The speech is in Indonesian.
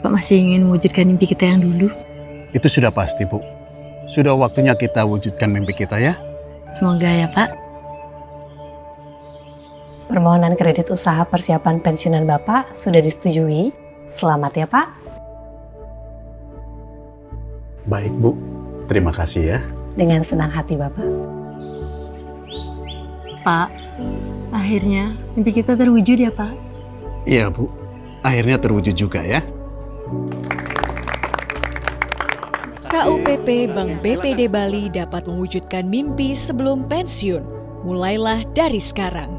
Bapak masih ingin mewujudkan mimpi kita yang dulu. Itu sudah pasti, Bu. Sudah waktunya kita wujudkan mimpi kita ya. Semoga ya, Pak. Permohonan kredit usaha persiapan pensiunan Bapak sudah disetujui. Selamat ya, Pak. Baik, Bu. Terima kasih ya. Dengan senang hati, Bapak. Pak, akhirnya mimpi kita terwujud ya, Pak. Iya, Bu. Akhirnya terwujud juga ya. KUPP Bank BPD Bali dapat mewujudkan mimpi sebelum pensiun. Mulailah dari sekarang.